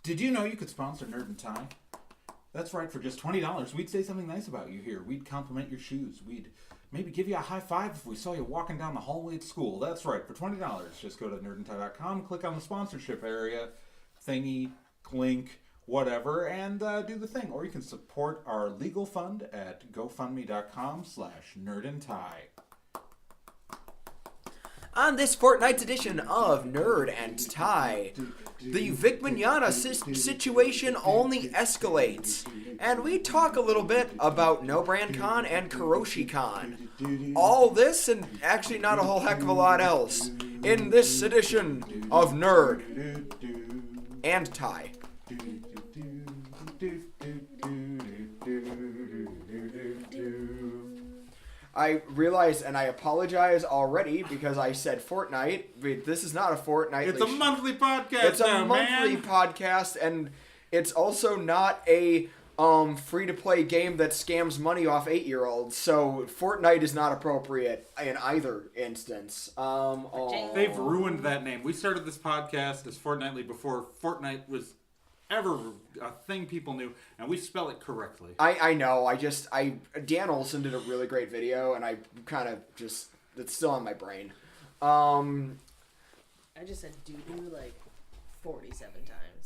Did you know you could sponsor Nerd and Tie? That's right, for just $20, we'd say something nice about you here. We'd compliment your shoes. We'd maybe give you a high five if we saw you walking down the hallway at school. That's right, for $20, just go to nerdandtie.com, click on the sponsorship area, thingy, link, whatever, and do the thing. Or you can support our legal fund at gofundme.com/nerdandtie. On this fortnight's edition of Nerd and Tie, the Vic Mignogna situation only escalates, and we talk a little bit about No Brand Con and Karoshi Con. All this and actually not a whole heck of a lot else in this edition of Nerd and Tie. I realize, and I apologize already because I said fortnight. This is not a fortnightly. It's a monthly podcast. It's a monthly podcast, and it's also not a free-to-play game that scams money off 8-year-olds. So Fortnite is not appropriate in either instance. They've ruined that name. We started this podcast as Fortnightly before Fortnite was ever a thing people knew, and we spell it correctly. I know. Dan Olson did a really great video, and I kind of just, it's still on my brain. I just said doo-doo like 47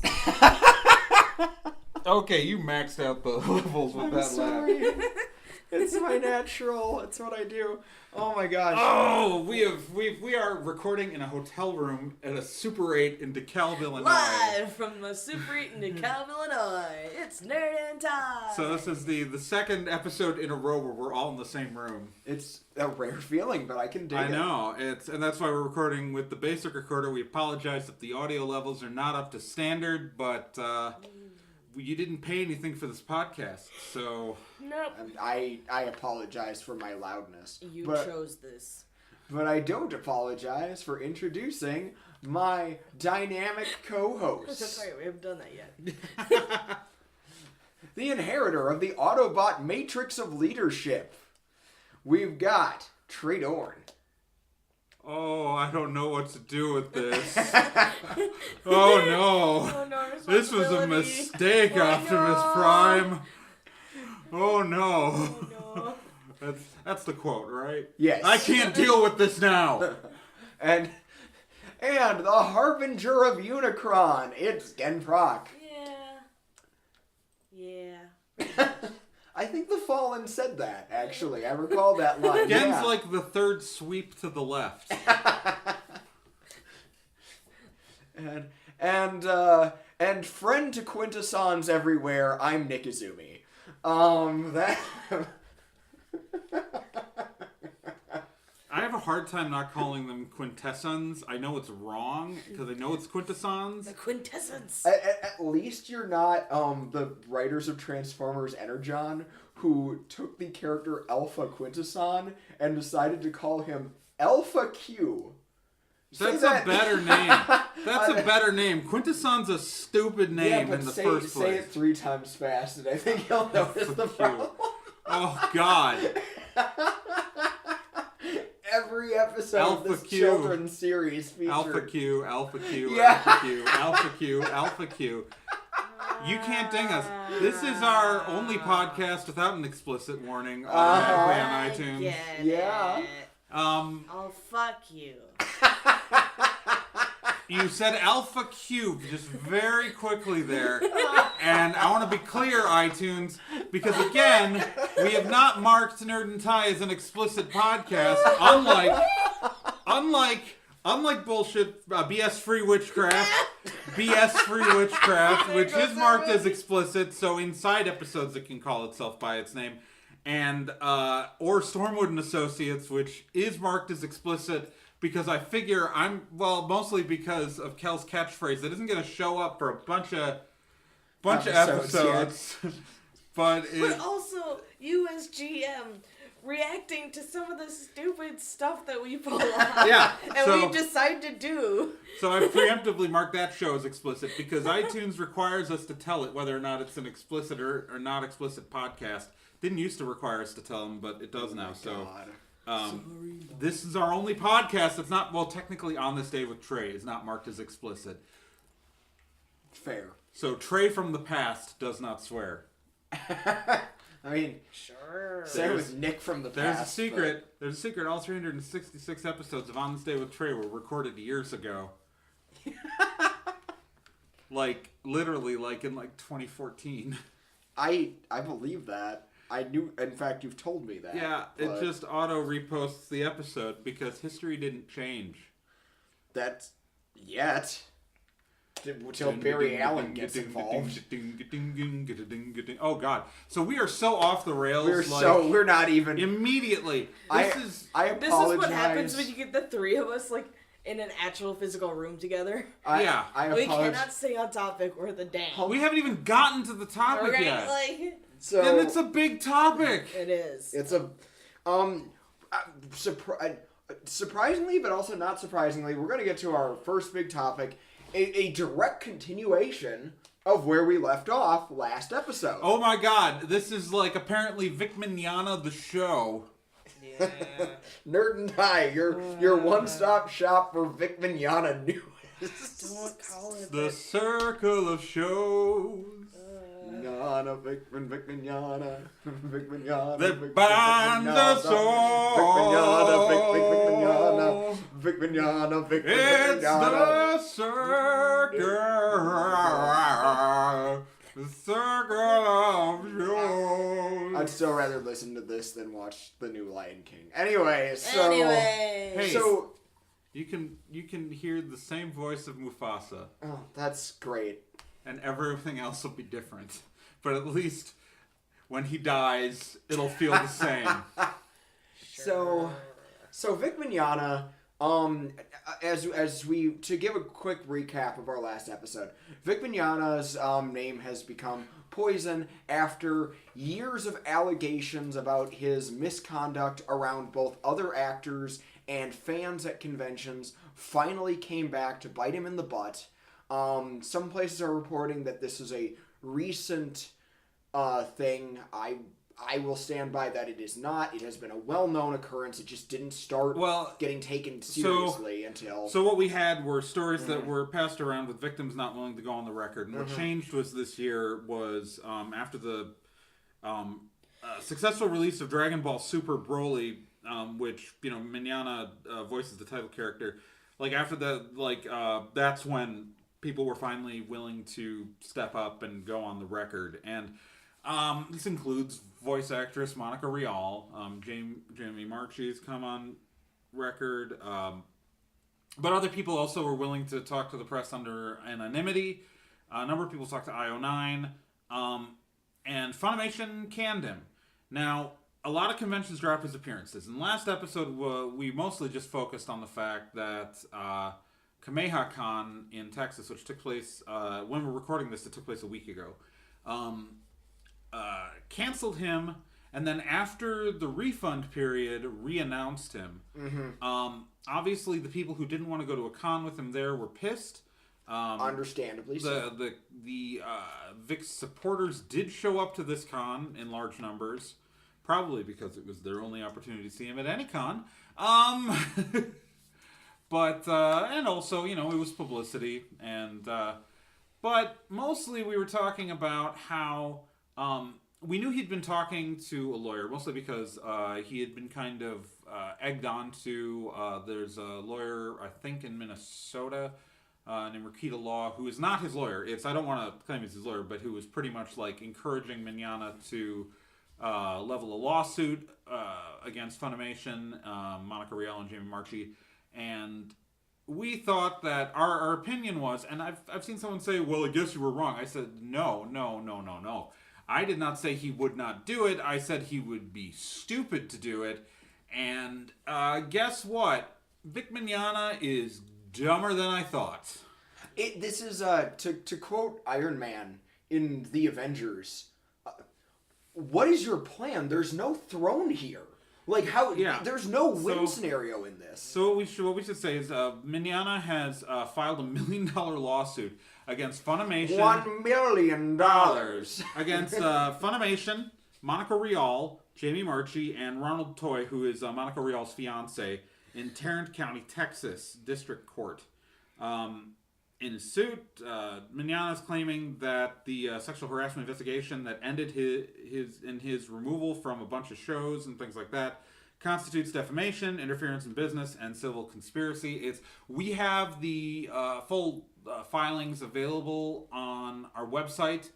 times. Okay, you maxed out the levels with that laugh. It's my natural. It's what I do. Oh my gosh. Oh, we are recording in a hotel room at a Super 8 in Dekalb, Illinois. Live from the Super 8 in Dekalb, Illinois. It's Nerd and Tie. So this is the second episode in a row where we're all in the same room. It's a rare feeling, but I can dig it. I know. And that's why we're recording with the basic recorder. We apologize if the audio levels are not up to standard, but you didn't pay anything for this podcast, so... Nope. I apologize for my loudness. You chose this. But I don't apologize for introducing my dynamic co-host. That's right, we haven't done that yet. The inheritor of the Autobot matrix of leadership. We've got Trey Dorn. Oh, I don't know what to do with this. Oh no. Oh, no, This was a mistake, Optimus Prime. Oh no. Oh, no. That's the quote, right? Yes. I can't deal with this now. And the harbinger of Unicron, it's Gen Proc. Yeah. I think the Fallen said that, actually. I recall that line. Gen's like the third sweep to the left. And friend to Quintessons everywhere, I'm Nick Izumi. I have a hard time not calling them quintessons. I know it's wrong, because I know it's quintessons. The quintessence. At least you're not the writers of Transformers Energon, who took the character Alpha Quintesson and decided to call him Alpha Q. That's a better name. That's a better name. Quintesson's a stupid name in the first place. Say it 3 times fast, and I think you'll notice the problem. Oh, God. Every episode Alpha of this Q. children's series features Alpha Q, Alpha Q, Yeah. Alpha Q, Alpha Q, Alpha Q. You can't ding us. This is our only podcast without an explicit warning automatically on iTunes. Yeah. Oh, fuck you. You said Alpha Q just very quickly there. And I want to be clear, iTunes, because again, we have not marked Nerd and Tie as an explicit podcast, unlike bullshit BS Free Witchcraft, which is marked as explicit, so inside episodes it can call itself by its name, and or Stormwood and Associates, which is marked as explicit. Because I figure mostly because of Kel's catchphrase that isn't going to show up for a bunch of episodes. But also, you as GM reacting to some of the stupid stuff that we pull off. Yeah. And we decide to do. So I preemptively marked that show as explicit because iTunes requires us to tell it whether or not it's an explicit or not explicit podcast. Didn't used to require us to tell them, but it does now. So. This is our only podcast that's not, technically On This Day with Trey is not marked as explicit. Fair. So Trey from the past does not swear. I mean, Sure. same with Nick from the There's past. a secret. There's a secret. All 366 episodes of On This Day with Trey were recorded years ago. Like, literally, like in 2014. I believe that. I knew. In fact, you've told me that. Yeah, it just auto reposts the episode because history didn't change. That's yet. Until Barry Allen gets involved. Oh God! So we are so off the rails. We're not even immediately. I This apologize. is what happens when you get the three of us like in an actual physical room together. Yeah. I We apologize. cannot stay on topic worth a damn. We haven't even gotten to the topic Right? yet. Like So And it's a big topic. it is. it's a surprisingly, but also not surprisingly, we're going to get to our first big topic, a direct continuation of where we left off last episode. Oh my God! This is like apparently Vic Mignogna the show. Yeah. Nerd and I, your one-stop shop for Vic Mignogna news. Don't call it The that. circle of shows Mignogna, Vic Mignogna, Vic Mignogna, that bind us all. Vic Mignogna, Vic Mignogna, Vic It's Mignogna. the circle of shows. I'd still rather listen to this than watch the new Lion King. Anyway, so Anyway. so You can hear the same voice of Mufasa, oh, that's great. and everything else will be different. But at least when he dies, it'll feel the same. So Vic Mignogna, as we to give a quick recap of our last episode, Vic Mignogna's name has become Poison after years of allegations about his misconduct around both other actors and fans at conventions finally came back to bite him in the butt. Some places are reporting that this is a recent thing. I will stand by that it is not. It has been a well-known occurrence. It just didn't start getting taken seriously until... So what we had were stories that were passed around with victims not willing to go on the record. And what changed was this year was after the successful release of Dragon Ball Super Broly, which, Mignogna voices the title character. Like, after that, that's when people were finally willing to step up and go on the record. And this includes voice actress Monica Rial. Jamie Marchi has come on record. But other people also were willing to talk to the press under anonymity. A number of people talked to IO9. And Funimation canned him. Now, a lot of conventions dropped his appearances. In the last episode, we mostly just focused on the fact that Kameha Con in Texas, which took place, when we're recording this, it took place a week ago, canceled him, and then after the refund period, re-announced him. Obviously, the people who didn't want to go to a con with him there were pissed. Understandably so. The VIX supporters did show up to this con in large numbers, probably because it was their only opportunity to see him at any con. But and also, it was publicity, and but mostly we were talking about how we knew he'd been talking to a lawyer, mostly because he had been kind of egged on to. There's a lawyer, I think, in Minnesota named Rakita Law, who is not his lawyer. I don't want to claim he's his lawyer, but who was pretty much like encouraging Mignogna to level a lawsuit against Funimation, Monica Rial and Jamie Marchi. And we thought that our opinion was, and I've seen someone say, well, I guess you were wrong. I said, no. I did not say he would not do it. I said he would be stupid to do it. And guess what? Vic Mignogna is dumber than I thought. This is, to quote Iron Man in The Avengers, what is your plan? There's no throne here. Like, how? Yeah. There's no win scenario in this. So what we should say is Mignogna has filed $1 million lawsuit against Funimation. $1 million against Funimation, Monica Rial, Jamie Marchi, and Ronald Toy, who is Monica Rial's fiance, in Tarrant County, Texas District Court. in his suit. Mignogna is claiming that the sexual harassment investigation that ended his removal from a bunch of shows and things like that constitutes defamation, interference in business, and civil conspiracy. We have the full filings available on our website,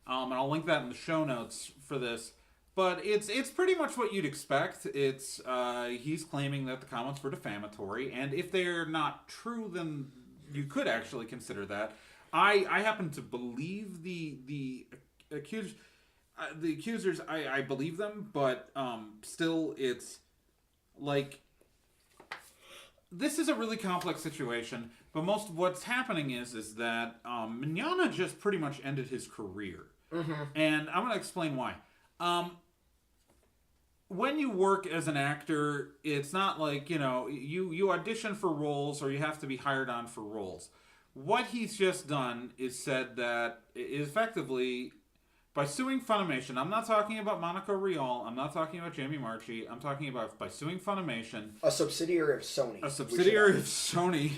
and I'll link that in the show notes for this. But it's pretty much what you'd expect. He's claiming that the comments were defamatory, and if they're not true, then you could actually consider that. I happen to believe the accusers. I believe them, but still, it's like this is a really complex situation. But most of what's happening is that Mignogna just pretty much ended his career, and I'm going to explain why. When you work as an actor, it's not like, you audition for roles or you have to be hired on for roles. What he's just done is said that effectively, by suing Funimation, I'm not talking about Monica Rial, I'm not talking about Jamie Marchi, I'm talking about by suing Funimation. A subsidiary of Sony. A subsidiary of Sony.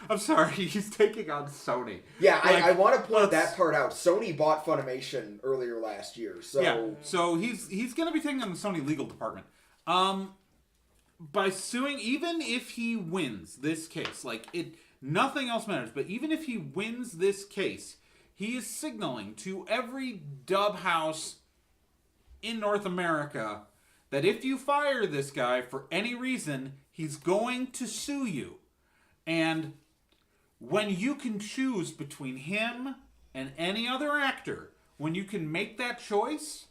I'm sorry, he's taking on Sony. Yeah, I want to point that part out. Sony bought Funimation earlier last year, so... Yeah, so he's going to be taking on the Sony legal department. By suing, even if he wins this case, nothing else matters, but even if he wins this case, he is signaling to every dub house in North America that if you fire this guy for any reason, he's going to sue you. And when you can choose between him and any other actor, when you can make that choice,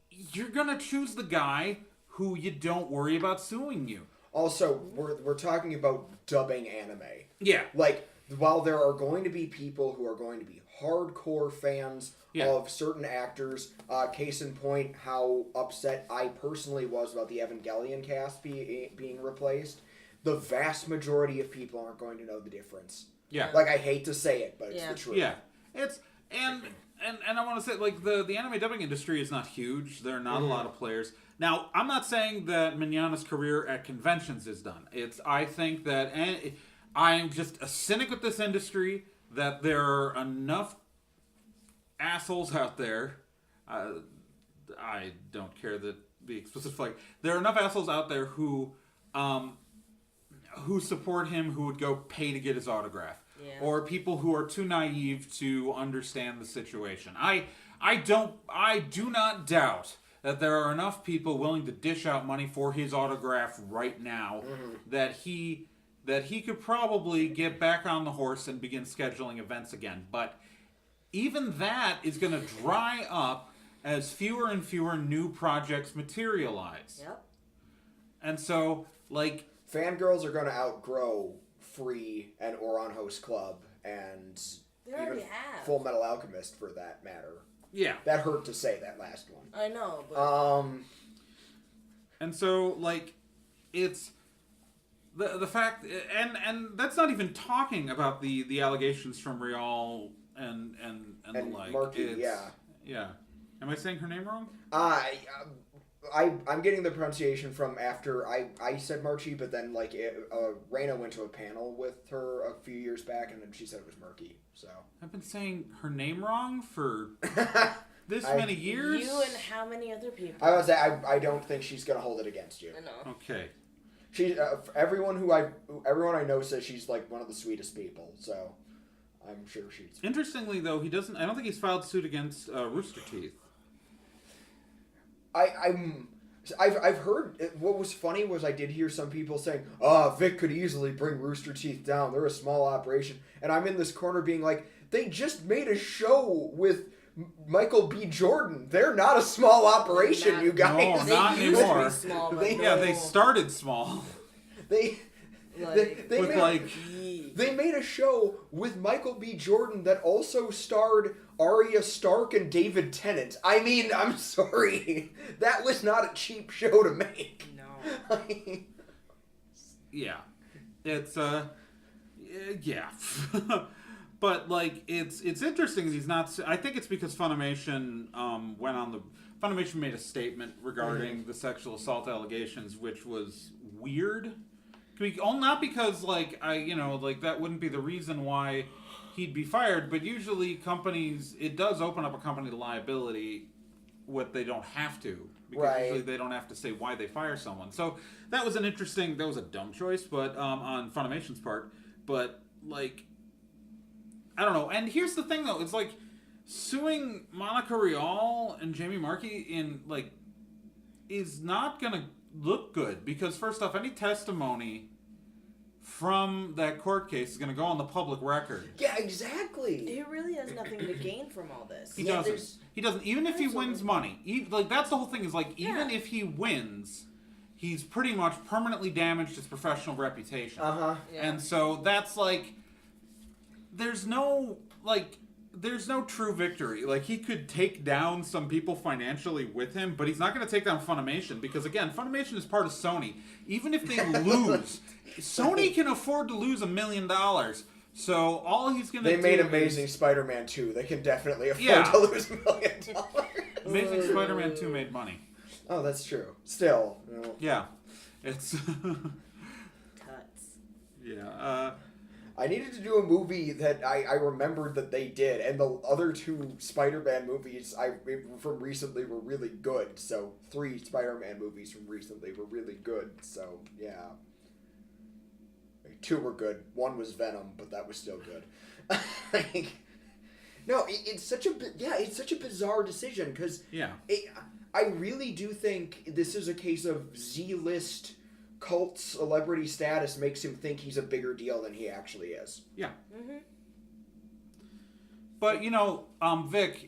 you're going to choose the guy who you don't worry about suing you. Also, we're talking about dubbing anime. Yeah. While there are going to be people who are going to be hardcore fans of certain actors, case in point, how upset I personally was about the Evangelion cast being replaced, the vast majority of people aren't going to know the difference. Yeah. I hate to say it, but it's the truth. Yeah. And I want to say, the anime dubbing industry is not huge. There are not a lot of players. Now, I'm not saying that Mignogna's career at conventions is done. I think that, and I'm just a cynic with this industry, that there are enough assholes out there. I don't care that be explicit. There are enough assholes out there who support him, who would go pay to get his autograph. Yeah. Or people who are too naive to understand the situation. I do not doubt that there are enough people willing to dish out money for his autograph right now that he could probably get back on the horse and begin scheduling events again. But even that is going to dry up as fewer and fewer new projects materialize. Yep. And so, fangirls are going to outgrow Free and Oron Host Club and even Full Metal Alchemist, for that matter. Yeah. That hurt to say, that last one. I know, but... And so, it's... The fact... And that's not even talking about the allegations from Rial and the like. Marchi, yeah. Yeah. Am I saying her name wrong? I'm getting the pronunciation from after I said Marchi, but then Reina went to a panel with her a few years back, and then she said it was Marchi. So I've been saying her name wrong for many years. You and how many other people? I was say I don't think she's gonna hold it against you. I know. Okay. She everyone I know says she's one of the sweetest people. So I'm sure she's. Interestingly, though, he doesn't. I don't think he's filed suit against Rooster Teeth. I've heard, what was funny was I did hear some people saying, Vic could easily bring Rooster Teeth down. They're a small operation. And I'm in this corner being like, they just made a show with Michael B. Jordan. They're not a small operation, you guys. No, not anymore. Small, they started small. They made a show with Michael B. Jordan that also starred Arya Stark and David Tennant. I mean, I'm sorry. That was not a cheap show to make. No. Yeah. It's, yeah. But, it's interesting that he's not... I think it's because Funimation went on the... Funimation made a statement regarding the sexual assault allegations, which was weird. Not because, like, that wouldn't be the reason why he'd be fired, but usually companies, it does open up a company to liability what they don't have to. Because usually they don't have to say why they fire someone. So that was a dumb choice, but on Funimation's part. But, like, I don't know. And here's the thing, though. It's like, suing Monica Rial and Jamie Marchi is not going to look good. Because, first off, any testimony from that court case is going to go on the public record. Yeah, exactly. He really has nothing to gain from all this. He doesn't. He doesn't. Even if he wins money. That's the whole thing is, like, even if he wins, he's pretty much permanently damaged his professional reputation. Uh-huh. Yeah. And so that's, like, there's no true victory. Like, he could take down some people financially with him, but he's not going to take down Funimation because, again, Funimation is part of Sony. Even if they lose, Sony can afford to lose $1 million. So all he's going to do They made Amazing Spider-Man 2. They can definitely afford to lose $1 million. Amazing Spider-Man 2 made money. Oh, that's true. Still. Yeah. It's... Tuts. Yeah. I needed to do a movie that I remembered that they did, and the other 2 Spider-Man movies from recently were really good. So 3 Spider-Man movies from recently were really good. So yeah, 2 were good. 1 was Venom, but that was still good. It's such a bizarre decision because I really do think this is a case of Z-list. Cult celebrity status makes him think he's a bigger deal than he actually is. Yeah. Mm-hmm. But, Vic,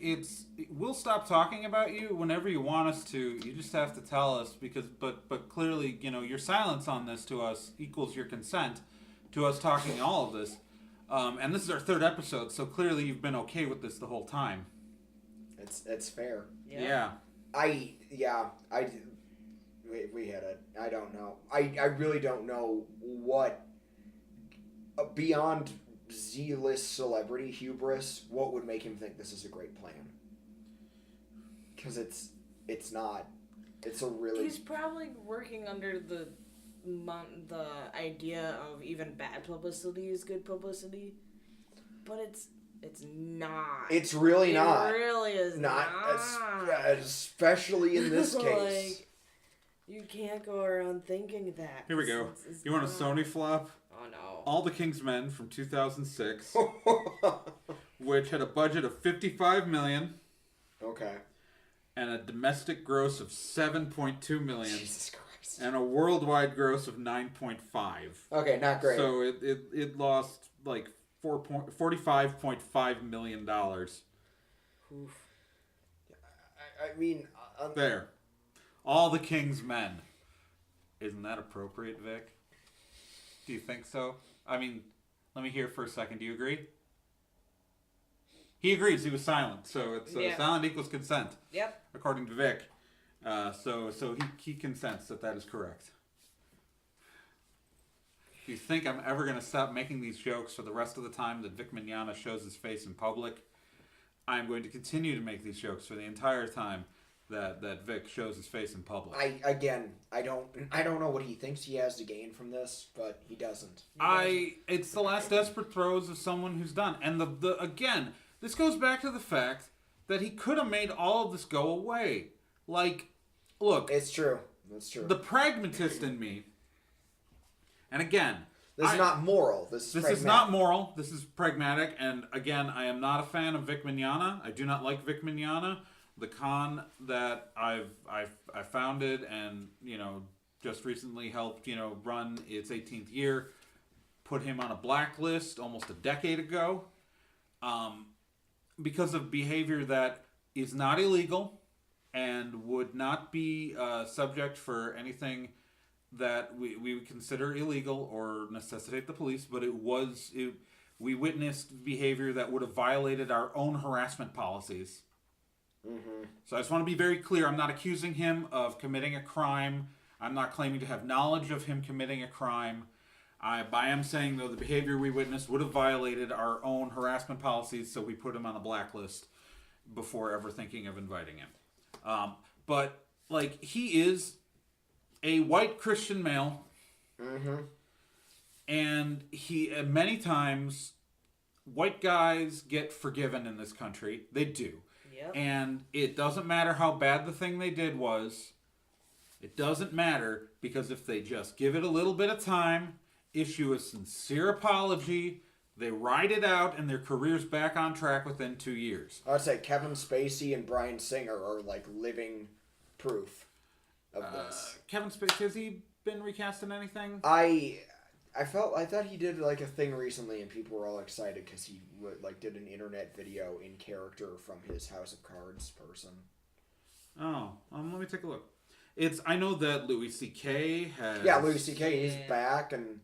we'll stop talking about you whenever you want us to. You just have to tell us but clearly, your silence on this to us equals your consent to us talking all of this. And this is our 3rd episode, so clearly you've been okay with this the whole time. It's fair. Yeah. We had it. I don't know. I really don't know what, beyond Z-list celebrity hubris, what would make him think this is a great plan. Because it's not. It's a really... He's probably working under the idea of even bad publicity is good publicity. But it's not. It's really not. It really is not. Especially in this case. You can't go around thinking that. Here we go. You want a Sony flop? Oh, no. All the King's Men from 2006, which had a budget of $55 million. Okay. And a domestic gross of $7.2 million. Jesus Christ. And a worldwide gross of $9.5. Okay, not great. So it lost like $45.5 million. Oof. I mean... There. All the King's Men. Isn't that appropriate, Vic? Do you think so? I mean, let me hear for a second. Do you agree? He agrees. He was silent. So it's silent equals consent. Yep. According to Vic. So he consents that is correct. Do you think I'm ever going to stop making these jokes for the rest of the time that Vic Mignogna shows his face in public? I'm going to continue to make these jokes for the entire time that Vic shows his face in public. I don't know what he thinks he has to gain from this, but he doesn't. It's the last desperate throes of someone who's done. And again, this goes back to the fact that he could have made all of this go away. Like, look. It's true. That's true. The pragmatist in me, and again, this is not moral. This is not moral. This is pragmatic. And again, I am not a fan of Vic Mignogna. I do not like Vic Mignogna. The con that I founded and just recently helped run its 18th year, put him on a blacklist almost a decade ago, because of behavior that is not illegal and would not be subject for anything that we would consider illegal or necessitate the police, but we witnessed behavior that would have violated our own harassment policies. Mm-hmm. So I just want to be very clear. I'm not accusing him of committing a crime. I'm not claiming to have knowledge of him committing a crime. I am saying, though, the behavior we witnessed would have violated our own harassment policies, so we put him on a blacklist before ever thinking of inviting him. But, he is a white Christian male mm-hmm. And many times, white guys get forgiven in this country. They do. Yep. And it doesn't matter how bad the thing they did was. It doesn't matter, because if they just give it a little bit of time, issue a sincere apology, they ride it out, and their career's back on track within 2 years. I would say Kevin Spacey and Bryan Singer are like living proof of this. Kevin Spacey, has he been recast in anything? I thought he did like a thing recently, and people were all excited because he did an internet video in character from his House of Cards person. Oh, let me take a look. I know that Louis C.K. has... Yeah, Louis C.K. He's back and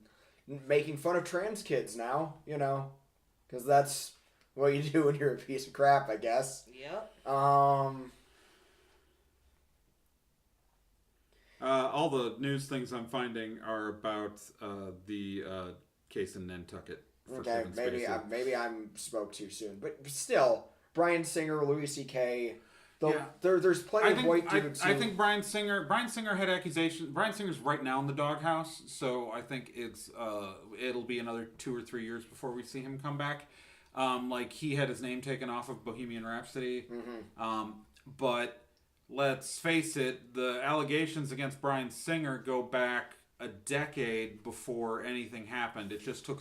making fun of trans kids now, because that's what you do when you're a piece of crap, I guess. Yep. All the news things I'm finding are about the case in Nantucket. Okay, maybe I'm spoke too soon, but still, Bryan Singer, Louis C.K. There's plenty of white dudes. I think Bryan Singer had accusations. Bryan Singer's right now in the doghouse, so I think it'll be another 2 or 3 years before we see him come back. He had his name taken off of Bohemian Rhapsody, but let's face it, the allegations against Bryan Singer go back a decade before anything happened. It just took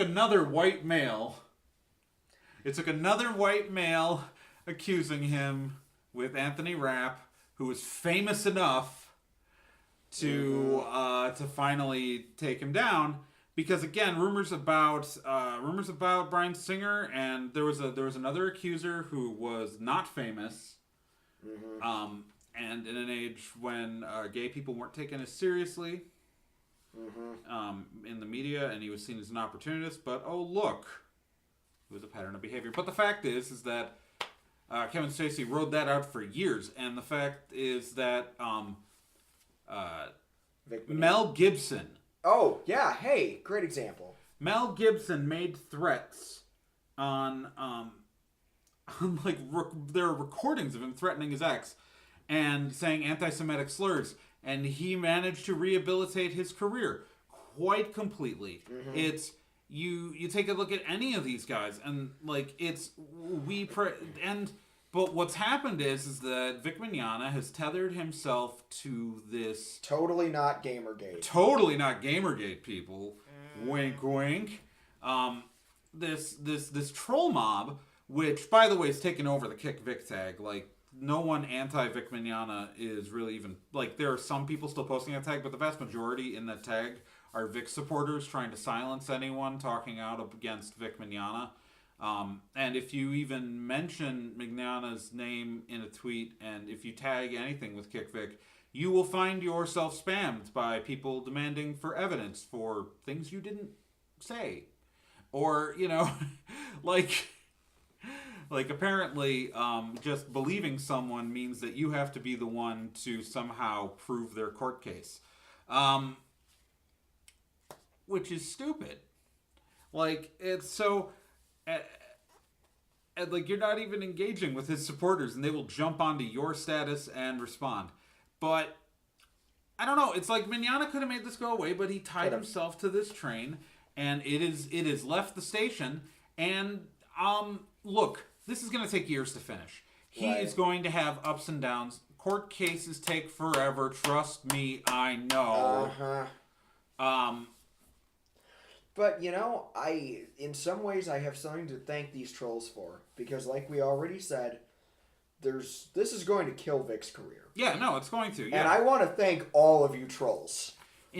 another white male. It took another white male accusing him with Anthony Rapp, who was famous enough to finally take him down. Because again, rumors about Bryan Singer, and there was another accuser who was not famous, and in an age when gay people weren't taken as seriously in the media, and he was seen as an opportunist. But oh look, it was a pattern of behavior. But the fact is that Kevin Spacey rode that out for years, and the fact is that Mel Gibson. Oh yeah, hey, great example. Mel Gibson made threats on there are recordings of him threatening his ex and saying anti-Semitic slurs, and he managed to rehabilitate his career quite completely. It's you take a look at any of these guys, and but what's happened is that Vic Mignogna has tethered himself to this totally not Gamergate. Totally not Gamergate, people. Wink, wink. This troll mob, which by the way is taking over the Kick Vic tag. No one anti-Vic Mignogna is really even there are some people still posting that tag, but the vast majority in that tag are Vic supporters trying to silence anyone talking out against Vic Mignogna. And if you even mention Mignogna's name in a tweet, and if you tag anything with Kick Vic, you will find yourself spammed by people demanding for evidence for things you didn't say. Or, apparently just believing someone means that you have to be the one to somehow prove their court case. Which is stupid. It's so... you're not even engaging with his supporters, and they will jump onto your status and respond. But I don't know. It's like Mignogna could have made this go away, but he tied himself to this train, and it is left the station. And look, this is going to take years to finish. He is going to have ups and downs. Court cases take forever. Trust me, I know. But, in some ways I have something to thank these trolls for. Because like we already said, this is going to kill Vic's career. Yeah, no, it's going to. Yeah. And I want to thank all of you trolls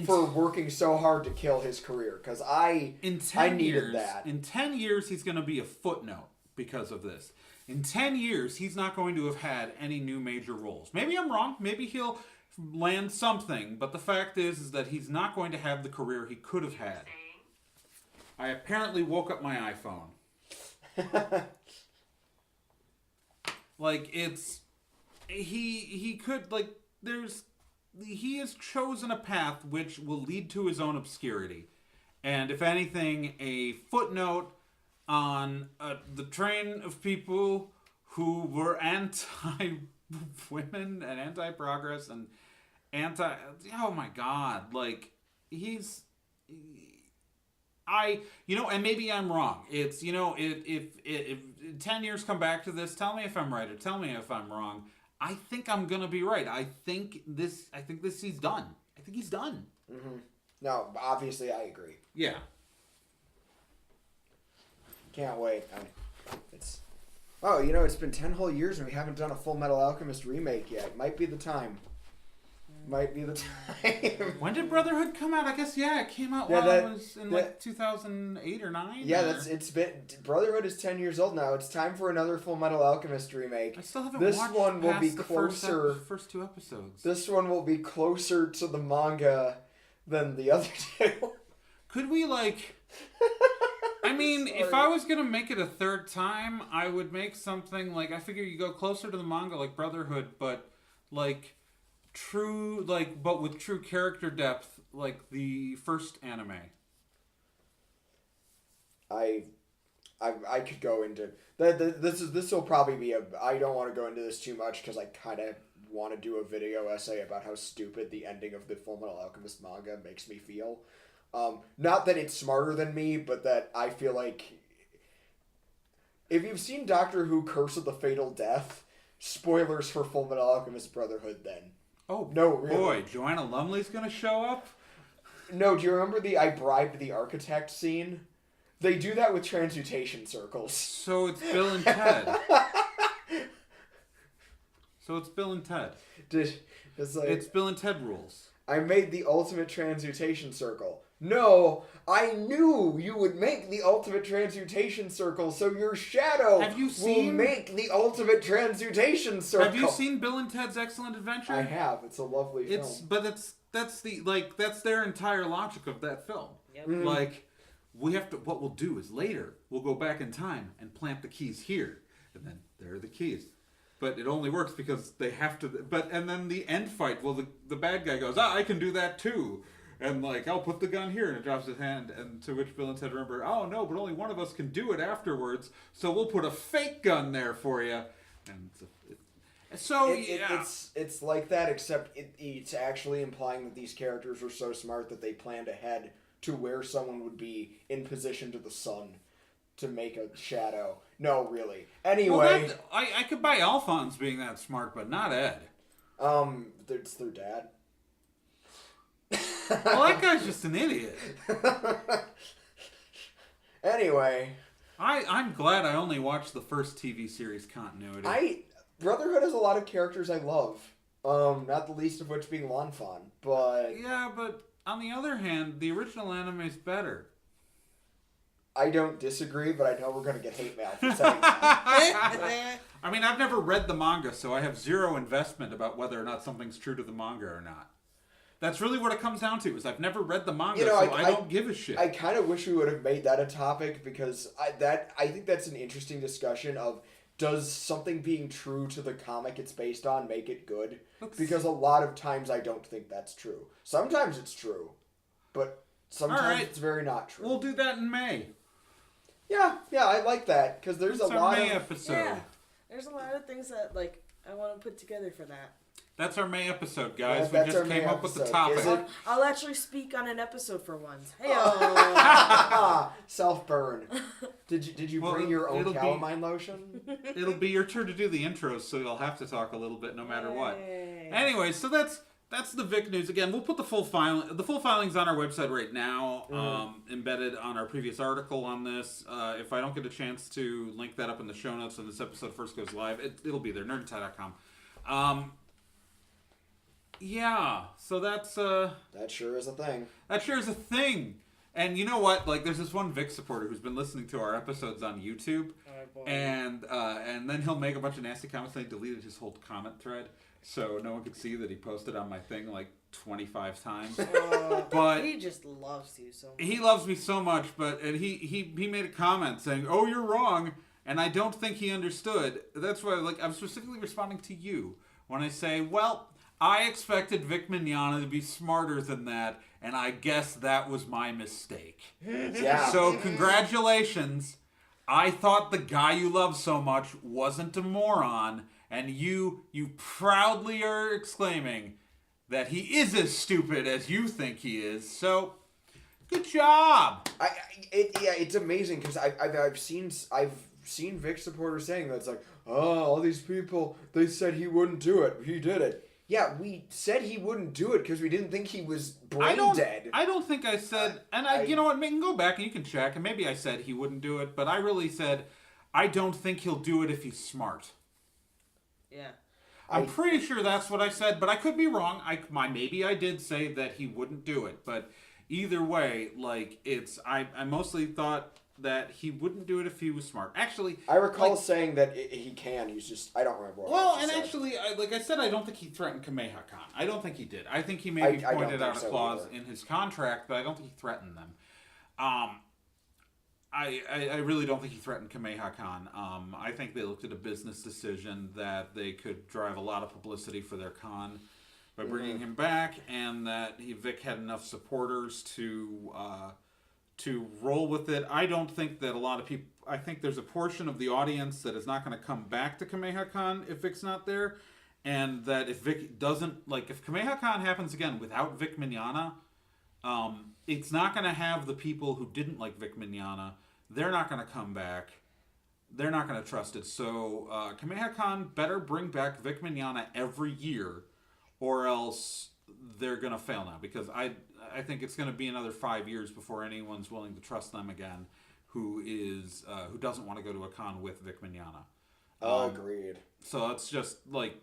for working so hard to kill his career. Because I needed that. In 10 years, he's going to be a footnote because of this. In 10 years, he's not going to have had any new major roles. Maybe I'm wrong. Maybe he'll land something. But the fact is that he's not going to have the career he could have had. I apparently woke up my iPhone. He has chosen a path which will lead to his own obscurity. And if anything, a footnote on the train of people who were anti-women and anti-progress and oh my God, and maybe I'm wrong. It's, if 10 years come back to this, tell me if I'm right or tell me if I'm wrong. I think I'm gonna be right. I think this he's done. I think he's done. Mm-hmm. No, obviously I agree. Yeah. Can't wait. It's been 10 whole years and we haven't done a Full Metal Alchemist remake yet. Might be the time. When did Brotherhood come out? I guess it came out while I was in 2008 or 9. Yeah, it's been Brotherhood is 10 years old now. It's time for another Full Metal Alchemist remake. I still haven't this watched one will past be the closer. First 2 episodes. This one will be closer to the manga than the other 2. Could we I mean, if I was gonna make it a third time, I would make something I figure you go closer to the manga like Brotherhood, but true, but with true character depth, like the first anime. I could go into this will probably be I don't want to go into this too much because I kind of want to do a video essay about how stupid the ending of the Full Metal Alchemist manga makes me feel. Not that it's smarter than me, but that I feel like if you've seen Doctor Who Curse of the Fatal Death, spoilers for Full Metal Alchemist Brotherhood then. Oh, no, really. Boy, Joanna Lumley's gonna show up? No, do you remember the I bribed the architect scene? They do that with transmutation circles. So it's Bill and Ted. It's Bill and Ted rules. I made the ultimate transmutation circle. No, I knew you would make the ultimate transmutation circle, so your shadow will make the ultimate transmutation circle. Have you seen Bill and Ted's Excellent Adventure? I have. It's a lovely film. That's their entire logic of that film. Yep. Mm-hmm. What we'll do is later we'll go back in time and plant the keys here, and then there are the keys. But it only works because they have to. And then the end fight. Well, the bad guy goes, I can do that too. And I'll put the gun here, and it drops his hand. And to which Bill and Ted remember, oh no, but only one of us can do it afterwards. So we'll put a fake gun there for you. And it's like that, except it's actually implying that these characters were so smart that they planned ahead to where someone would be in position to the sun to make a shadow. No, really. Anyway, I could buy Alphonse being that smart, but not Ed. It's their dad. Well, that guy's just an idiot. Anyway, I'm glad I only watched the first TV series continuity. Brotherhood has a lot of characters I love. Not the least of which being Lanfan, but yeah, but on the other hand, the original anime is better. I don't disagree, but I know we're gonna get hate mail for saying that. I mean, I've never read the manga, so I have zero investment about whether or not something's true to the manga or not. That's really what it comes down to, is I've never read the manga, so I don't give a shit. I kind of wish we would have made that a topic, because I think that's an interesting discussion of, does something being true to the comic it's based on make it good? Because a lot of times I don't think that's true. Sometimes it's true, but sometimes it's very not true. We'll do that in May. Yeah, I like that, because there's a lot of... May episode. Yeah, there's a lot of things that, I want to put together for that. That's our May episode, guys. Yeah, we just came up with the topic. I'll actually speak on an episode for once. Hey, self-burn. Did you bring your own calamine lotion? It'll be your turn to do the intros, so you'll have to talk a little bit no matter what. Anyway, so that's the Vic news. Again, we'll put the full filing's on our website right now, embedded on our previous article on this. If I don't get a chance to link that up in the show notes when this episode first goes live, it'll be there, nerdandtie.com. Yeah, so that's that sure is a thing. That sure is a thing. And you know what? There's this one Vic supporter who's been listening to our episodes on YouTube, and then he'll make a bunch of nasty comments, and he deleted his whole comment thread, so no one could see that he posted on my thing 25 times. But he just loves you so much. He loves me so much, and he made a comment saying, "Oh, you're wrong," and I don't think he understood. That's why I'm specifically responding to you when I say, well, I expected Vic Mignogna to be smarter than that, and I guess that was my mistake. Yeah. So congratulations. I thought the guy you love so much wasn't a moron, and you proudly are exclaiming that he is as stupid as you think he is. So Good job. It's amazing because I've seen Vic supporters saying that it's like, oh, all these people, they said he wouldn't do it. He did it. Yeah, we said he wouldn't do it because we didn't think he was brain dead. I don't think I said, you know what, you can go back and you can check, and maybe I said he wouldn't do it, but I really said, I don't think he'll do it if he's smart. Yeah. I'm pretty sure that's what I said, but I could be wrong. Maybe I did say that he wouldn't do it, but either way, like, I mostly thought that he wouldn't do it if he was smart. Actually, I recall saying that he can. He's just, I don't remember what I said. Actually, like I said, I don't think he threatened Kamehameha Con. I don't think he did. I think he maybe pointed out a clause in his contract, but I don't think he threatened them. I really don't think he threatened Kamehameha Con. I think they looked at a business decision that they could drive a lot of publicity for their con by bringing him back, and that Vic had enough supporters to roll with it. I don't think that a lot of people... I think there's a portion of the audience that is not going to come back to Kamehameha Con if Vic's not there, and that if Vic doesn't... Like, if Kamehameha Con happens again without Vic Mignogna, it's not going to have the people who didn't like Vic Mignogna. They're not going to come back. They're not going to trust it. So, Kamehameha Con better bring back Vic Mignogna every year, or else they're going to fail now, because I think it's going to be another 5 years before anyone's willing to trust them again who doesn't want to go to a con with Vic Mignogna. Agreed. So it's just like,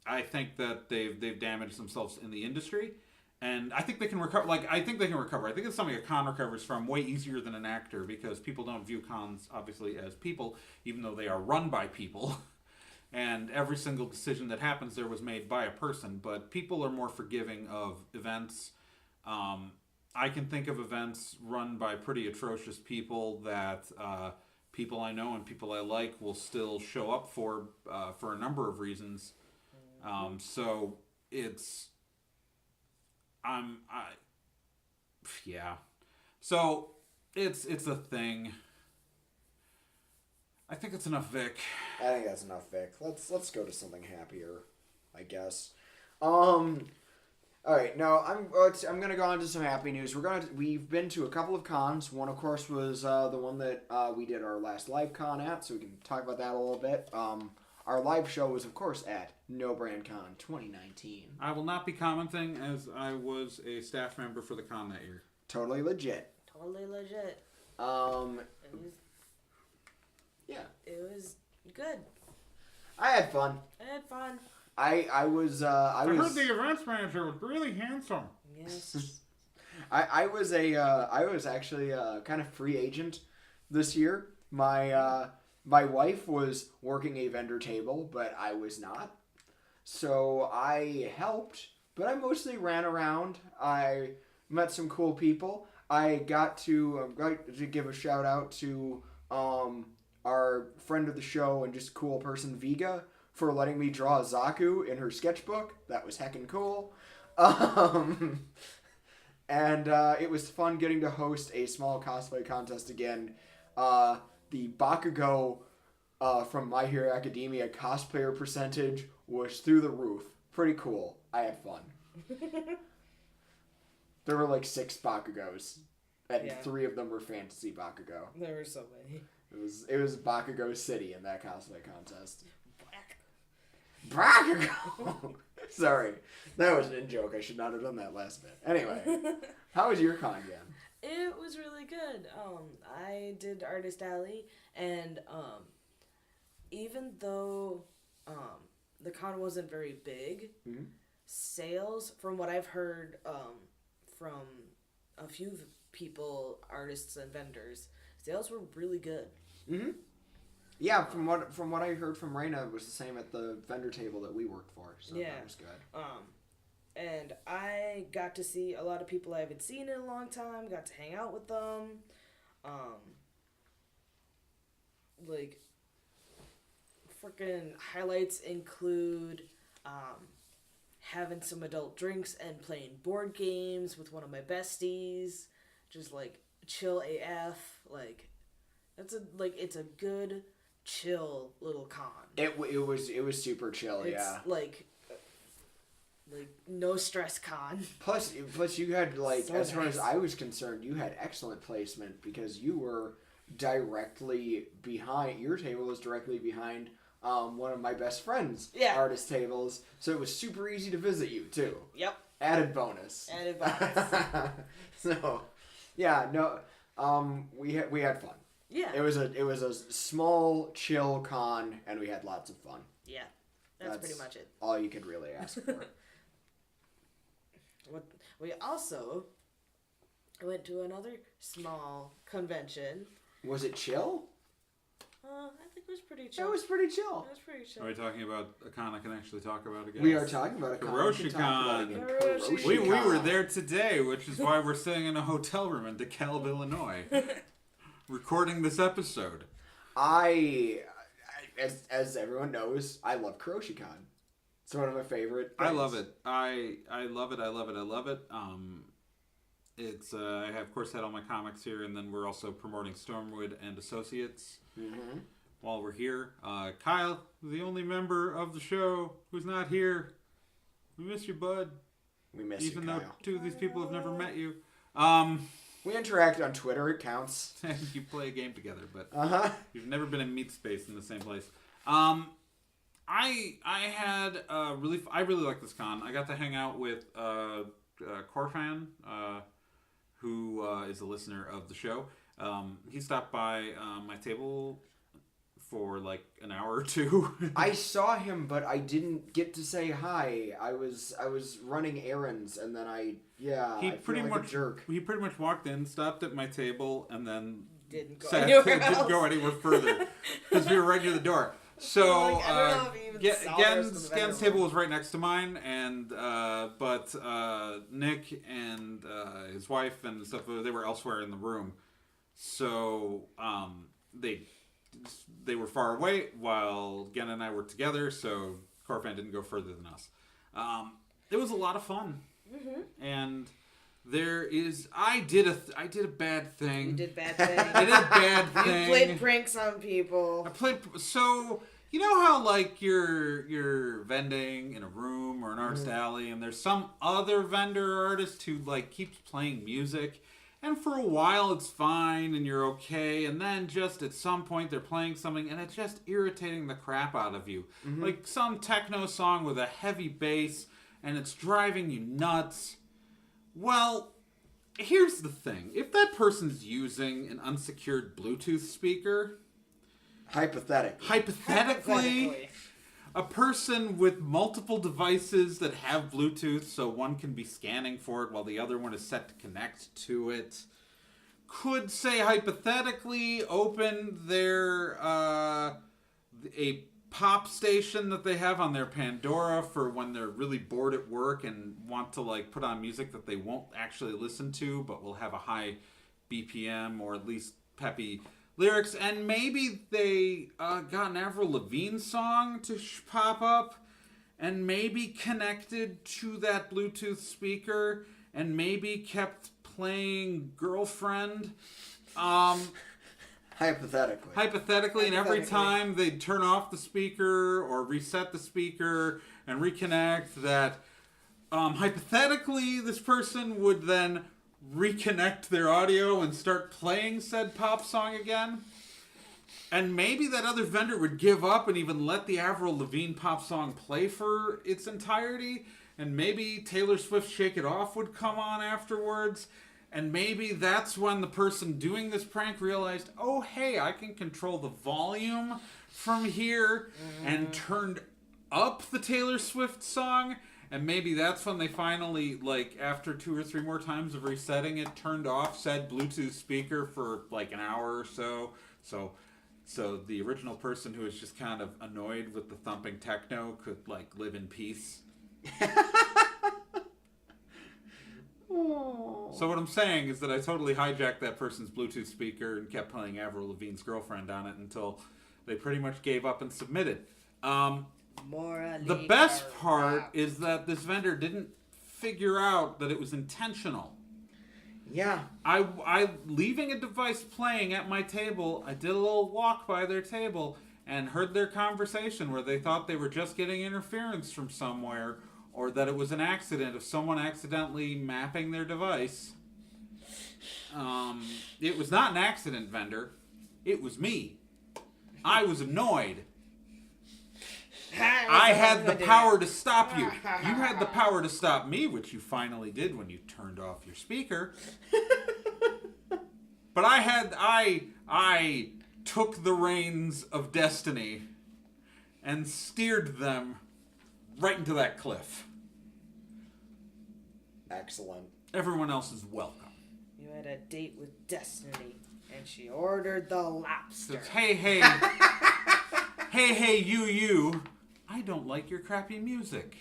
I think that they've damaged themselves in the industry, and I think they can recover. I think it's something a con recovers from way easier than an actor, because people don't view cons obviously as people, even though they are run by people. And every single decision that happens there was made by a person, but people are more forgiving of events. I can think of events run by pretty atrocious people that people I know and people I like will still show up for a number of reasons. So it's... So it's a thing. I think it's enough, Vic. I think that's enough, Vic. Let's go to something happier, I guess. All right, now I'm gonna go on to some happy news. We've been to a couple of cons. One, of course, was the one that we did our last live con at, so we can talk about that a little bit. Our live show was, of course, at No Brand Con 2019. I will not be commenting, as I was a staff member for the con that year. Totally legit. Yeah. It was good. I had fun. I heard the events manager was really handsome. Yes. I was actually kind of free agent this year. My wife was working a vendor table, but I was not. So I helped, but I mostly ran around. I met some cool people. I got to give a shout out to our friend of the show and just cool person, Viga, for letting me draw Zaku in her sketchbook. That was heckin' cool. And it was fun getting to host a small cosplay contest again. The Bakugo from My Hero Academia cosplayer percentage was through the roof. Pretty cool. I had fun. There were like 6 Bakugos, and 3 of them were fantasy Bakugo. There were so many. It was Bakugo City in that cosplay contest. Bakugo! Sorry. That was an in-joke. I should not have done that last bit. Anyway, how was your con again? It was really good. I did Artist Alley, and even though the con wasn't very big, sales, from what I've heard from a few people, artists and vendors, sales were really good. Mm-hmm. Yeah, from what I heard from Raina, it was the same at the vendor table that we worked for. So that was good. And I got to see a lot of people I haven't seen in a long time. Got to hang out with them. Like, freaking highlights include having some adult drinks and playing board games with one of my besties. Just like chill AF. Like, it's a good, chill little con. It was super chill. It's like Like, no stress con. Plus you had, like, So as far as nice. I was concerned, you had excellent placement because you were directly behind. Your table was directly behind one of my best friend's artist tables, so it was super easy to visit you too. Yep. Added bonus. Added bonus. So, yeah, no, we had fun. Yeah. It was a small, chill con, and we had lots of fun. Yeah. That's pretty much it. All you could really ask for. We also went to another small convention. Was it chill? I think it was pretty chill. It was pretty chill. It was pretty chill. Are we talking about a con I can actually talk about again? We are talking about a con. Karoshi Con. We were there today, which is why we're staying in a hotel room in Dekalb, Illinois, recording this episode. As everyone knows, I love Karoshi Con. It's one of my favorite things. I love it. I love it. I love it. I love it. It's I have, of course, had all my comics here, and then we're also promoting Stormwood and Associates while we're here. Kyle, the only member of the show who's not here, we miss you, bud. We miss you, Kyle. Even though two of these people have never met you. We interact on Twitter. It counts. You play a game together, but you've never been in meat space in the same place. I had I really like this con. I got to hang out with Corfan, who is a listener of the show. He stopped by my table for like an hour or two. I saw him, but I didn't get to say hi. I was running errands, and then I feel like a jerk. He pretty much walked in, stopped at my table, and then didn't go anywhere because we were right near the door. So Gen's table was right next to mine, and but Nick and his wife and stuff, they were elsewhere in the room. So they were far away while Gen and I were together. So Corfan didn't go further than us. It was a lot of fun, and I did a bad thing. You did bad thing. I did a bad thing. You played pranks on people. So you know how like you're vending in a room or an artist alley, and there's some other vendor or artist who like keeps playing music, and for a while it's fine and you're okay, and then just at some point they're playing something and it's just irritating the crap out of you, like some techno song with a heavy bass, and it's driving you nuts. Well, here's the thing. If that person's using an unsecured Bluetooth speaker... Hypothetically, a person with multiple devices that have Bluetooth, so one can be scanning for it while the other one is set to connect to it, could say hypothetically open their a pop station that they have on their Pandora for when they're really bored at work and want to like put on music that they won't actually listen to but will have a high BPM or at least peppy lyrics, and maybe they got an Avril Lavigne song to pop up and maybe connected to that Bluetooth speaker and maybe kept playing Girlfriend. Hypothetically, and every time they'd turn off the speaker or reset the speaker and reconnect, that hypothetically this person would then reconnect their audio and start playing said pop song again. And maybe that other vendor would give up and even let the Avril Lavigne pop song play for its entirety. And maybe Taylor Swift's Shake It Off would come on afterwards. And maybe that's when the person doing this prank realized, oh, hey, I can control the volume from here, and turned up the Taylor Swift song. And maybe that's when they finally, like, after 2 or 3 more times of resetting it, turned off said Bluetooth speaker for, like, an hour or so. So the original person who was just kind of annoyed with the thumping techno could, like, live in peace. So what I'm saying is that I totally hijacked that person's Bluetooth speaker and kept playing Avril Lavigne's Girlfriend on it until they pretty much gave up and submitted. The best part is that this vendor didn't figure out that it was intentional. Yeah. I leaving a device playing at my table, I did a little walk by their table and heard their conversation where they thought they were just getting interference from somewhere, or that it was an accident of someone accidentally mapping their device. It was not an accident, vendor. It was me. I was annoyed. I had the power to stop you. You had the power to stop me, which you finally did when you turned off your speaker. But I took the reins of destiny and steered them right into that cliff. Excellent. Everyone else is welcome. You had a date with destiny, and she ordered the lobster. Says, hey, you. I don't like your crappy music.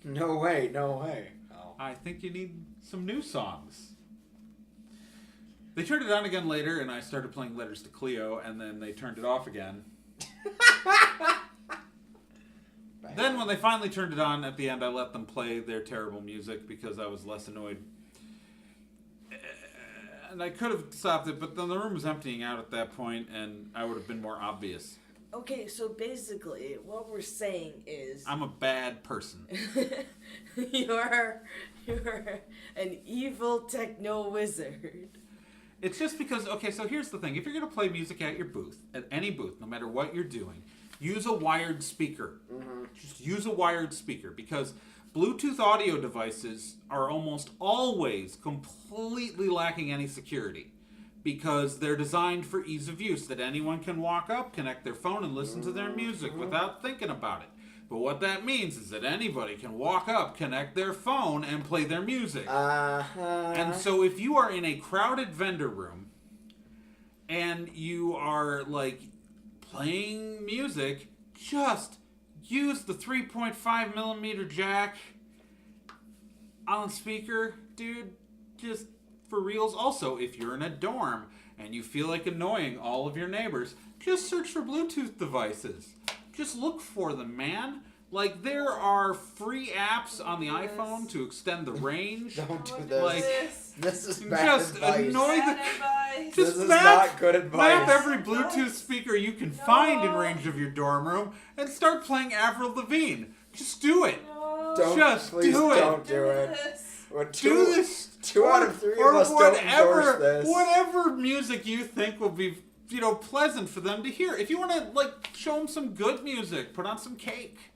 No way. Oh. I think you need some new songs. They turned it on again later, and I started playing Letters to Cleo, and then they turned it off again. Then when they finally turned it on at the end, I let them play their terrible music because I was less annoyed. And I could have stopped it, but then the room was emptying out at that point, and I would have been more obvious. Okay, so basically, what we're saying is... I'm a bad person. You're an evil techno wizard. It's just because, okay, so here's the thing. If you're going to play music at your booth, at any booth, no matter what you're doing, use a wired speaker. Mm-hmm. Just use a wired speaker, because Bluetooth audio devices are almost always completely lacking any security, because they're designed for ease of use, that anyone can walk up, connect their phone, and listen to their music without thinking about it. But what that means is that anybody can walk up, connect their phone, and play their music. And so if you are in a crowded vendor room, and you are, like, playing music, just use the 3.5 millimeter jack on speaker, dude. Just for reals. Also, if you're in a dorm and you feel like annoying all of your neighbors, just search for Bluetooth devices. Just look for them, man. Like, there are free apps on the iPhone to extend the range. Don't do this. Like, this is bad just advice. annoy the... Advice. This is not good advice. Map every Bluetooth speaker you can find in range of your dorm room and start playing Avril Lavigne. Just do it. Please don't do it. Well, Do this. Two out of three of us don't endorse this. Whatever music you think will be, pleasant for them to hear. If you want to, like, show them some good music, put on some Cake.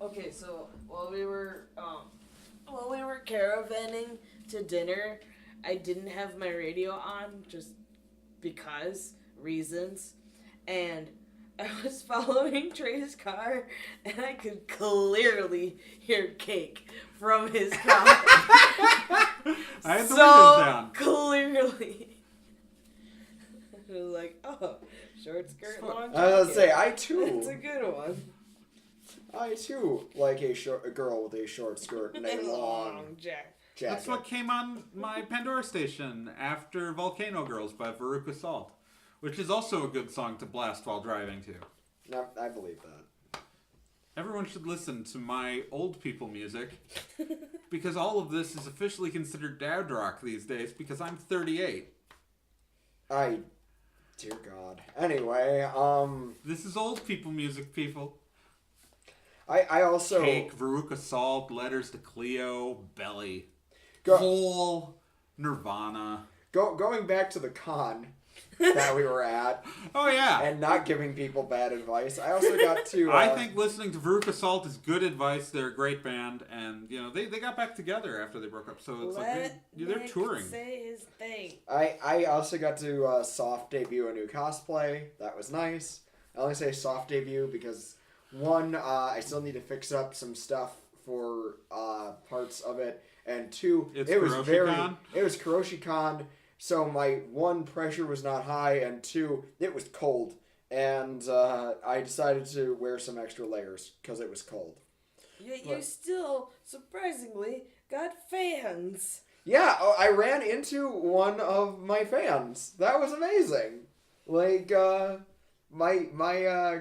Okay, so while we were caravanning to dinner, I didn't have my radio on just because reasons, and I was following Trey's car, and I could clearly hear Cake from his car. I had the windows down. Clearly. I was like, oh, short skirt, long jacket. I was going to say, I too. It's a good one. I too like a girl with a short skirt and a long jacket. That's what came on my Pandora station after Volcano Girls by Veruca Salt, which is also a good song to blast while driving to. No, I believe that. Everyone should listen to my old people music, because all of this is officially considered dad rock these days, because I'm 38. Dear God. Anyway, This is old people music, people. I also... Cake, Veruca Salt, Letters to Cleo, Belly, Go... Hole, Nirvana. Going back to the con that we were at. Oh, yeah. And not giving people bad advice. I also got to... I think listening to Veruca Salt is good advice. They're a great band. And, they got back together after they broke up. So it's they're touring. Say his thing. I also got to soft debut a new cosplay. That was nice. I only say soft debut because, one, I still need to fix up some stuff for parts of it. And two, it was Karoshi Con. So my one, pressure was not high, and two, it was cold. And I decided to wear some extra layers because it was cold. Yet you still, surprisingly, got fans. Yeah, I ran into one of my fans. That was amazing. Like, my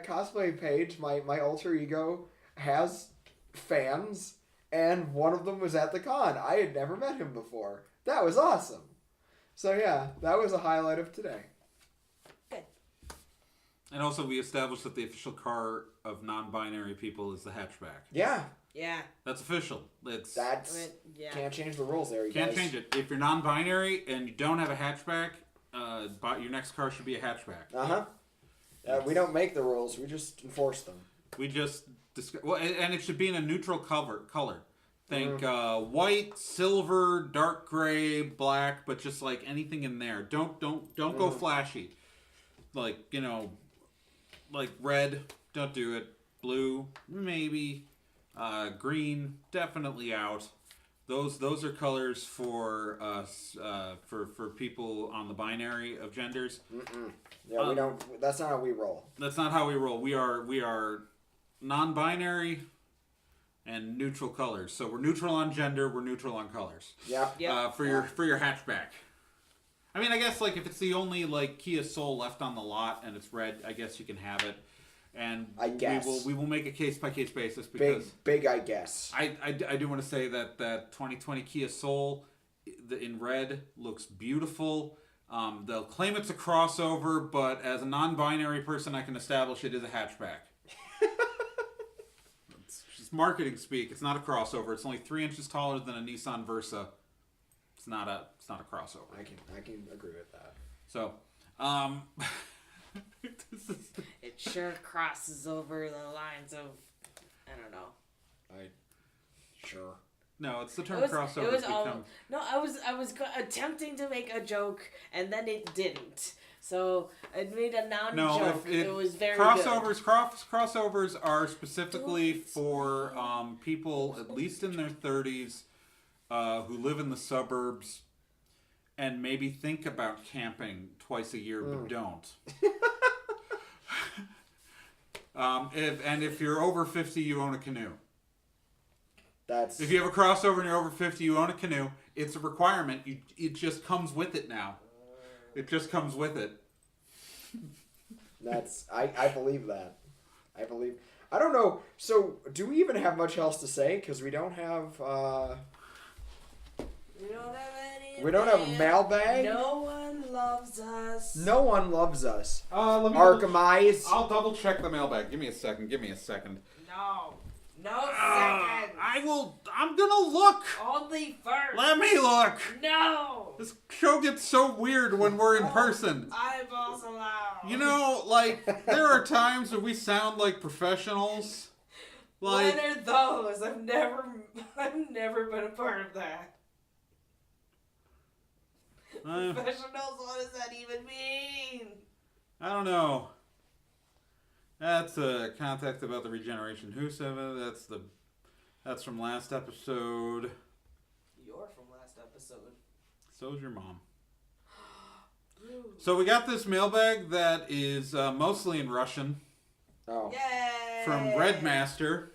cosplay page, my alter ego, has fans, and one of them was at the con. I had never met him before. That was awesome. So yeah, that was a highlight of today. Good. And also, we established that the official car of non-binary people is the hatchback. Yeah. Yeah. That's official. Yeah. Can't change the rules there, you Can't guys. change it. If you're non-binary and you don't have a hatchback, your next car should be a hatchback. Uh-huh. We don't make the rules. We just enforce them. We just and it should be in a neutral color. Think white, silver, dark gray, black, but just like anything in there. Don't go flashy. Like, like red, don't do it. Blue, maybe. Green, definitely out. Those are colors for for people on the binary of genders. Yeah, we don't. That's not how we roll. That's not how we roll. We are non-binary and neutral colors. So we're neutral on gender. We're neutral on colors. Yeah. For your hatchback. I mean, I guess like if it's the only like Kia Soul left on the lot and it's red, I guess you can have it. And I guess we will make a case by case basis because big I guess. I do want to say that 2020 Kia Soul in red looks beautiful. They'll claim it's a crossover, but as a non-binary person, I can establish it is a hatchback. It's just marketing speak. It's not a crossover. It's only 3 inches taller than a Nissan Versa. It's not a crossover. I can agree with that. So, It sure crosses over the lines of, I don't know. Sure. No, it's the term crossover. It was no, I was attempting to make a joke and then it didn't. So I made a non-joke. It was very crossovers. good. Crossovers are specifically for people at least in their 30s who live in the suburbs and maybe think about camping twice a year but don't. If you're over 50, you own a canoe. If you have a crossover and you're over 50, you own a canoe. It's a requirement. It just comes with it now. It just comes with it. I believe that. I don't know. So, do we even have much else to say? Because we don't have. We don't have a mailbag. No one loves us. No one loves us. Let me Arkham Eyes. I'll double check the mailbag. Give me a second. No second. I'm gonna look. Only first. Let me look. No. This show gets so weird when we're in person. Eyeballs allowed. You know, like, there are times when we sound like professionals. Like, What are those? I've never been a part of that. Professionals, what does that even mean? I don't know. That's a contact about the regeneration. Who said it? That's from last episode. You're from last episode. So's your mom. So we got this mailbag that is mostly in Russian. Oh. Yay! From Redmaster.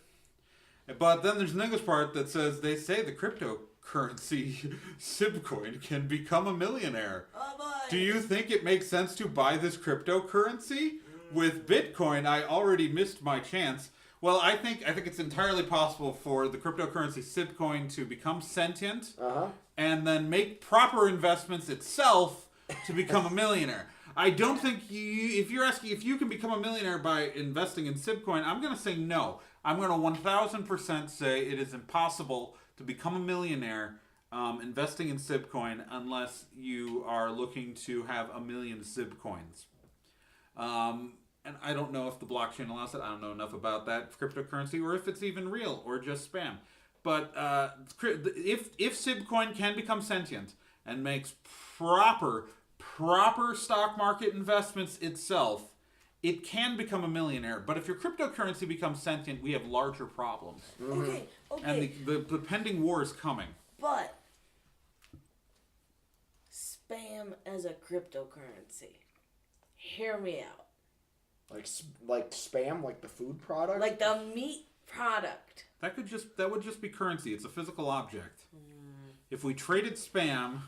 But then there's an English part that says they say the cryptocurrency Sibcoin can become a millionaire. Oh boy! Do you think it makes sense to buy this cryptocurrency? With Bitcoin, I already missed my chance. Well, I think it's entirely possible for the cryptocurrency Sibcoin to become sentient and then make proper investments itself to become a millionaire. I don't think if you're asking if you can become a millionaire by investing in Sibcoin, I'm going to say no. I'm going to 1000% say it is impossible to become a millionaire investing in Sibcoin unless you are looking to have 1 million Sibcoins. And I don't know if the blockchain allows it. I don't know enough about that cryptocurrency or if it's even real or just spam. But if Sibcoin can become sentient and makes proper stock market investments itself, it can become a millionaire. But if your cryptocurrency becomes sentient, we have larger problems. Okay. And the pending war is coming. But spam as a cryptocurrency. Hear me out. Like spam, like the food product? Like the meat product. That would just be currency. It's a physical object. If we traded spam,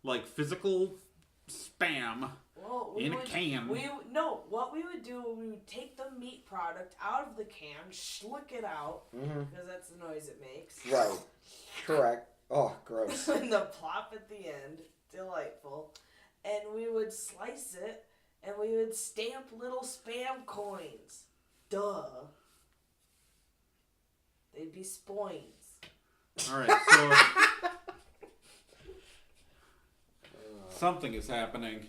like physical spam, in a can. What we would do, we would take the meat product out of the can, schlick it out, because that's the noise it makes. Right. Correct. Oh, gross. And the plop at the end, delightful. And we would slice it and we would stamp little spam coins. Duh. They'd be spoins. Alright, so... something is happening.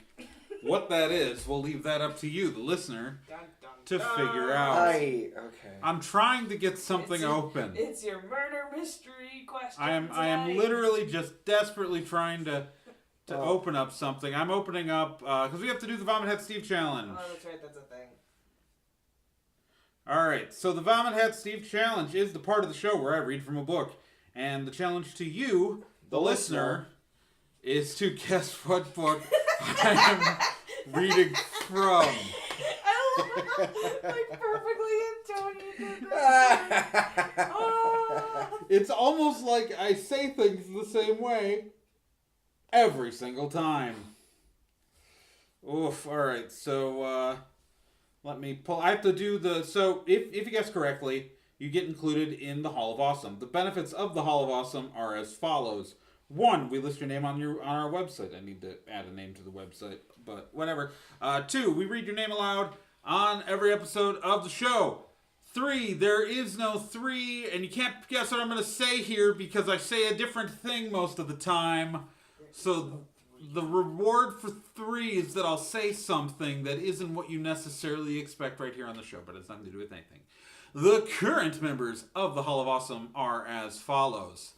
What that is, we'll leave that up to you, the listener, to figure out. Okay. I'm trying to get something open. It's your murder mystery question. I am literally just desperately trying to open up something. I'm opening up, because we have to do the Vomit Head Steve challenge. Oh, that's right, that's a thing. Alright, so the Vomit Head Steve challenge is the part of the show where I read from a book. And the challenge to you, the listener, is to guess what book I am reading from. I love like perfectly intonated. Oh. It's almost like I say things the same way every single time. Oof, alright, so let me pull. I have to do the. So if you guess correctly, you get included in the Hall of Awesome. The benefits of the Hall of Awesome are as follows. 1, we list your name on our website. I need to add a name to the website, but whatever. 2, we read your name aloud on every episode of the show. 3, there is no 3, and you can't guess what I'm going to say here because I say a different thing most of the time. So the reward for 3 is that I'll say something that isn't what you necessarily expect right here on the show, but it's nothing to do with anything. The current members of the Hall of Awesome are as follows.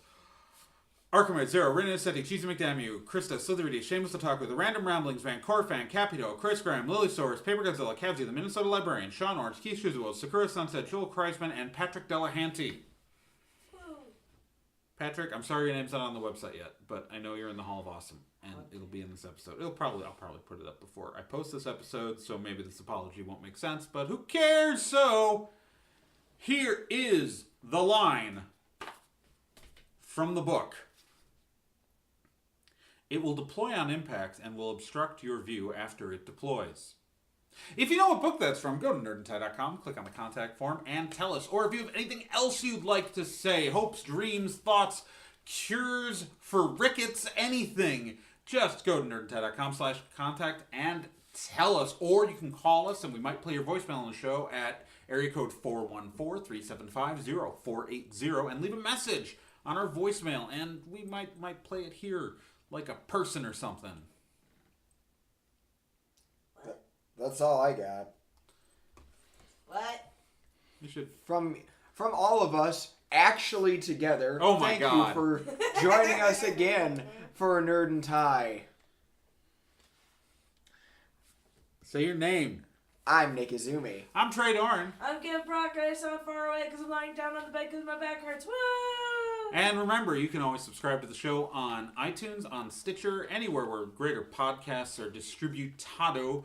Arkham Zero, Renan Seti, Cheesy McDamu, Krista, Slithery, Shameless Otaku, The Random Ramblings, Van Corfan, Capito, Chris Graham, Lily Soares, Paper Godzilla, Kavzi, The Minnesota Librarian, Sean Orange, Keith Shuzuo, Sakura Sunset, Joel Kreisman, and Patrick Delahanty. Patrick, I'm sorry your name's not on the website yet, but I know you're in the Hall of Awesome, and it'll be in this episode. I'll probably put it up before I post this episode, so maybe this apology won't make sense, but who cares? So, here is the line from the book. It will deploy on impact and will obstruct your view after it deploys. If you know what book that's from, go to nerdandtie.com, click on the contact form, and tell us. Or if you have anything else you'd like to say, hopes, dreams, thoughts, cures for rickets, anything, just go to nerdandtie.com/contact and tell us. Or you can call us, and we might play your voicemail on the show at area code 414-375-0480 and leave a message on our voicemail, and we might play it here like a person or something. That's all I got. What? You should. From all of us, actually together. Oh my thank God. you for joining us again for Nerd and Tie. Say your name. I'm Nick Izumi. I'm Trey Dorn. I'm Kim Proctor. I sound far away because I'm lying down on the bed because my back hurts. Woo! And remember, you can always subscribe to the show on iTunes, on Stitcher, anywhere where greater podcasts are distributado.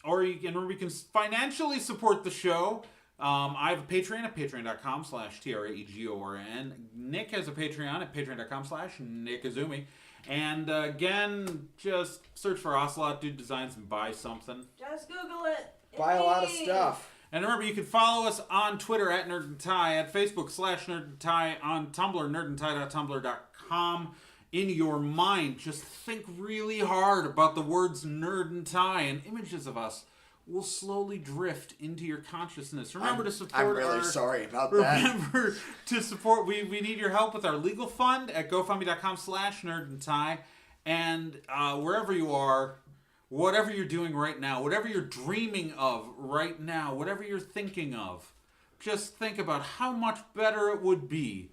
Or you can financially support the show. I have a Patreon at patreon.com/TRAEGORN. Nick has a Patreon at patreon.com/NickIzumi. And again, just search for Ocelot Dude Designs and buy something. Just Google it. Buy a lot of stuff. And remember, you can follow us on Twitter at Nerd and Tie, at Facebook /Nerd and Tie, on Tumblr, nerdandtie.tumblr.com. In your mind, just think really hard about the words Nerd and Tie, and images of us will slowly drift into your consciousness. Remember to support I'm really sorry about that. Remember to support, we need your help with our legal fund at gofundme.com/nerdandtie. And wherever you are, whatever you're doing right now, whatever you're dreaming of right now, whatever you're thinking of, just think about how much better it would be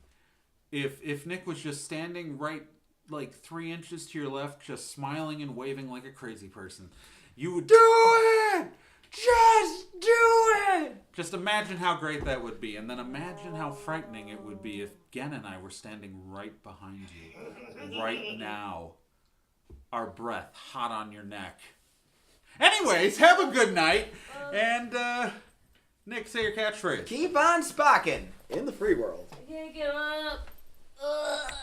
if Nick was just standing right like 3 inches to your left, just smiling and waving like a crazy person. You would do it! Just do it! Just imagine how great that would be, and then imagine how frightening it would be if Gen and I were standing right behind you, right now. Our breath hot on your neck. Anyways, have a good night, and Nick, say your catchphrase. Keep on spocking in the free world. I can't get up. Ugh.